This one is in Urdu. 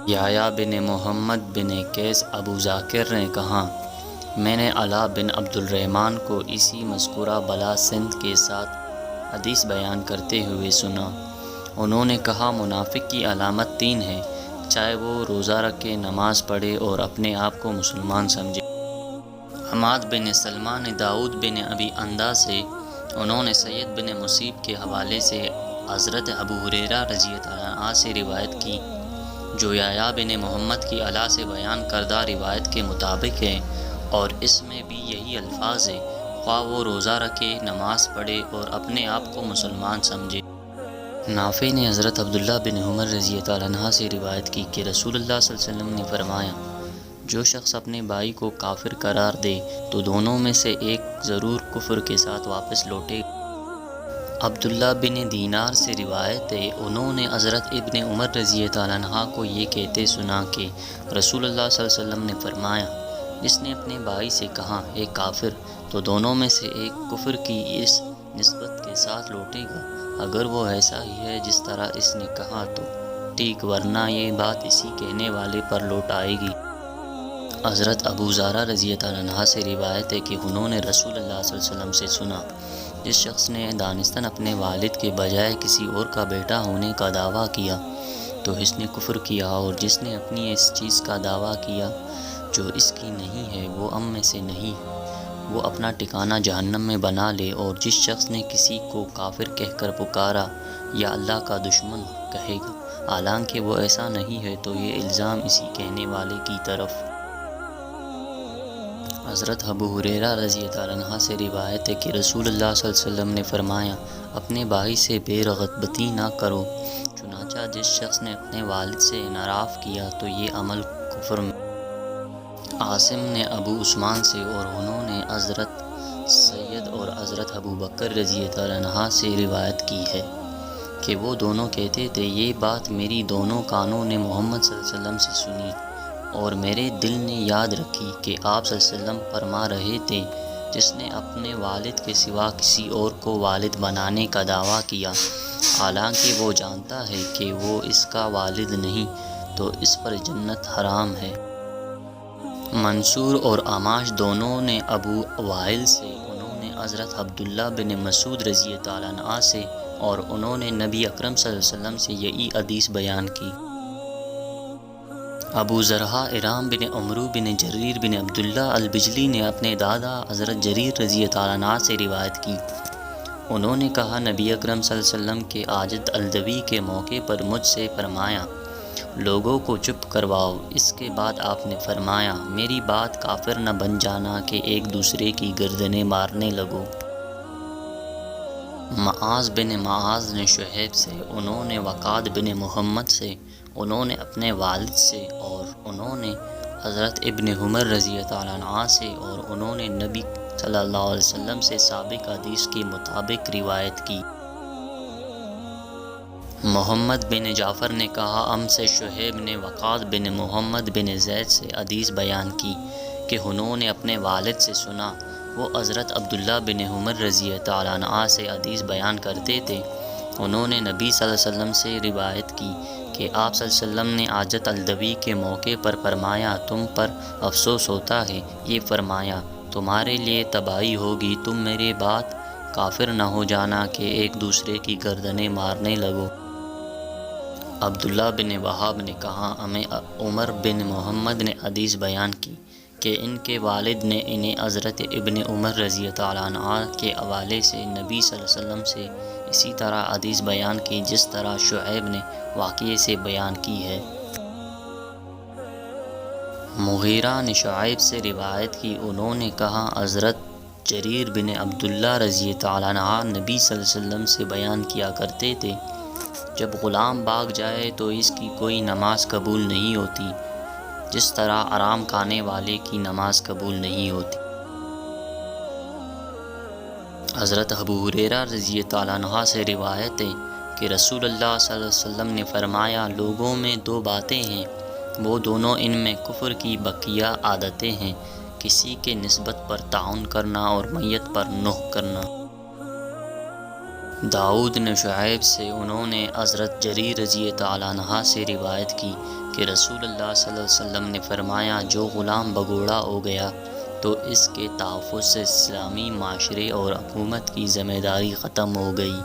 یحییٰ بن محمد بن قیس ابو ذاکر نے کہا، میں نے علاء بن عبد الرحمن کو اسی مذکورہ بلا سند کے ساتھ حدیث بیان کرتے ہوئے سنا۔ انہوں نے کہا، منافق کی علامت 3 ہے، چاہے وہ روزہ رکھے، نماز پڑھے اور اپنے آپ کو مسلمان سمجھے۔ حماد بن سلمہ نے داؤد بن ابی اندہ سے، انہوں نے سید بن مسیب کے حوالے سے حضرت ابو ہریرہ رضی اللہ عنہ سے روایت کی، جو یحییٰ بن محمد کی علاء سے بیان کردہ روایت کے مطابق ہے، اور اس میں بھی یہی الفاظ ہے، خواہ وہ روزہ رکھے، نماز پڑھے اور اپنے آپ کو مسلمان سمجھے۔ نافع نے حضرت عبداللہ بن عمر رضی اللہ عنہ سے روایت کی کہ رسول اللہ صلی اللہ علیہ وسلم نے فرمایا، جو شخص اپنے بھائی کو کافر قرار دے تو دونوں میں سے ایک ضرور کفر کے ساتھ واپس لوٹے گا۔ عبداللہ بن دینار سے روایت ہے، انہوں نے حضرت ابن عمر رضی اللہ عنہ کو یہ کہتے سنا کہ رسول اللہ صلی اللہ علیہ وسلم نے فرمایا، جس نے اپنے بھائی سے کہا اے کافر، تو دونوں میں سے ایک کفر کی اس نسبت کے ساتھ لوٹے گا، اگر وہ ایسا ہی ہے جس طرح اس نے کہا تو ٹھیک، ورنہ یہ بات اسی کہنے والے پر لوٹ آئے گی۔ حضرت ابو ذرہ رضی اللہ عنہ سے روایت ہے کہ انہوں نے رسول اللہ صلی اللہ علیہ وسلم سے سنا، جس شخص نے دانستاً اپنے والد کے بجائے کسی اور کا بیٹا ہونے کا دعویٰ کیا تو اس نے کفر کیا، اور جس نے اپنی اس چیز کا دعویٰ کیا جو اس کی نہیں ہے، وہ ہم میں سے نہیں ہے، وہ اپنا ٹھکانہ جہنم میں بنا لے۔ اور جس شخص نے کسی کو کافر کہہ کر پکارا یا اللہ کا دشمن کہے گا، حالانکہ وہ ایسا نہیں ہے، تو یہ الزام اسی کہنے والے کی طرف۔ حضرت ابو ہریرہ رضی اللہ عنہ سے روایت ہے کہ رسول اللہ صلی اللہ علیہ وسلم نے فرمایا، اپنے بھائی سے بے رغبتی نہ کرو، چنانچہ جس شخص نے اپنے والد سے انحراف کیا تو یہ عمل کفر میں۔ عاصم نے ابو عثمان سے، اور انہوں نے حضرت سید اور حضرت ابو بکر رضی اللہ عنہ سے روایت کی ہے کہ وہ دونوں کہتے تھے، یہ بات میری دونوں کانوں نے محمد صلی اللہ علیہ وسلم سے سنی، اور میرے دل نے یاد رکھی کہ آپ صلی اللہ علیہ وسلم فرما رہے تھے، جس نے اپنے والد کے سوا کسی اور کو والد بنانے کا دعویٰ کیا، حالانکہ وہ جانتا ہے کہ وہ اس کا والد نہیں، تو اس پر جنت حرام ہے۔ منصور اور عماش دونوں نے ابو وائل سے، انہوں نے حضرت عبداللہ بن مسعود رضی اللہ عنہ سے، اور انہوں نے نبی اکرم صلی اللہ علیہ وسلم سے یہی حدیث بیان کی۔ ابو زرعہ ارام بن عمرو بن جریر بن عبداللہ البجلی نے اپنے دادا حضرت جریر رضی اللہ عنہ سے روایت کی، انہوں نے کہا، نبی اکرم صلی اللہ علیہ وسلم کے حاجت الوداع کے موقع پر مجھ سے فرمایا، لوگوں کو چپ کرواؤ۔ اس کے بعد آپ نے فرمایا، میری بات کافر نہ بن جانا کہ ایک دوسرے کی گردنیں مارنے لگو۔ معاذ بن معاذ نے شعیب سے، انہوں نے وقاد بن محمد سے، انہوں نے اپنے والد سے، اور انہوں نے حضرت ابن عمر رضی اللہ عنہ سے، اور انہوں نے نبی صلی اللہ علیہ وسلم سے سابق حدیث کے مطابق روایت کی۔ محمد بن جعفر نے کہا، ہم سے شعیب نے وقاد بن محمد بن زید سے حدیث بیان کی کہ انہوں نے اپنے والد سے سنا، وہ حضرت عبداللہ بن عمر رضی اللہ عنہ سے حدیث بیان کرتے تھے، انہوں نے نبی صلی اللہ علیہ وسلم سے روایت کی کہ آپ صلی اللہ علیہ وسلم نے حاجت الوداع کے موقع پر فرمایا، تم پر افسوس ہوتا ہے، یہ فرمایا، تمہارے لیے تباہی ہوگی، تم میرے بعد کافر نہ ہو جانا کہ ایک دوسرے کی گردنیں مارنے لگو۔ عبداللہ بن وہاب نے کہا، ہمیں عمر بن محمد نے حدیث بیان کی کہ ان کے والد نے انہیں حضرت ابن عمر رضی اللہ عنہ کے حوالے سے نبی صلی اللہ علیہ وسلم سے اسی طرح حدیث بیان کی جس طرح شعیب نے واقعے سے بیان کی ہے۔ مغیرہ نے شعیب سے روایت کی، انہوں نے کہا، حضرت جریر بن عبداللہ رضی اللہ عنہ نبی صلی اللہ علیہ وسلم سے بیان کیا کرتے تھے، جب غلام بھاگ جائے تو اس کی کوئی نماز قبول نہیں ہوتی، جس طرح حرام کھانے والے کی نماز قبول نہیں ہوتی۔ حضرت ابو ہریرہ رضی اللہ عنہ سے روایت ہے کہ رسول اللہ صلی اللہ علیہ وسلم نے فرمایا، لوگوں میں 2 باتیں ہیں، وہ دونوں ان میں کفر کی بقیہ عادتیں ہیں، کسی کے نسبت پر تعاون کرنا اور میت پر نوح کرنا۔ داؤد نے شعیب سے، انہوں نے حضرت جریر رضی اللہ عنہ سے روایت کی کہ رسول اللہ صلی اللہ علیہ وسلم نے فرمایا جو غلام بگوڑا ہو گیا تو اس کے تحفظ سے اسلامی معاشرے اور حکومت کی ذمہ داری ختم ہو گئی۔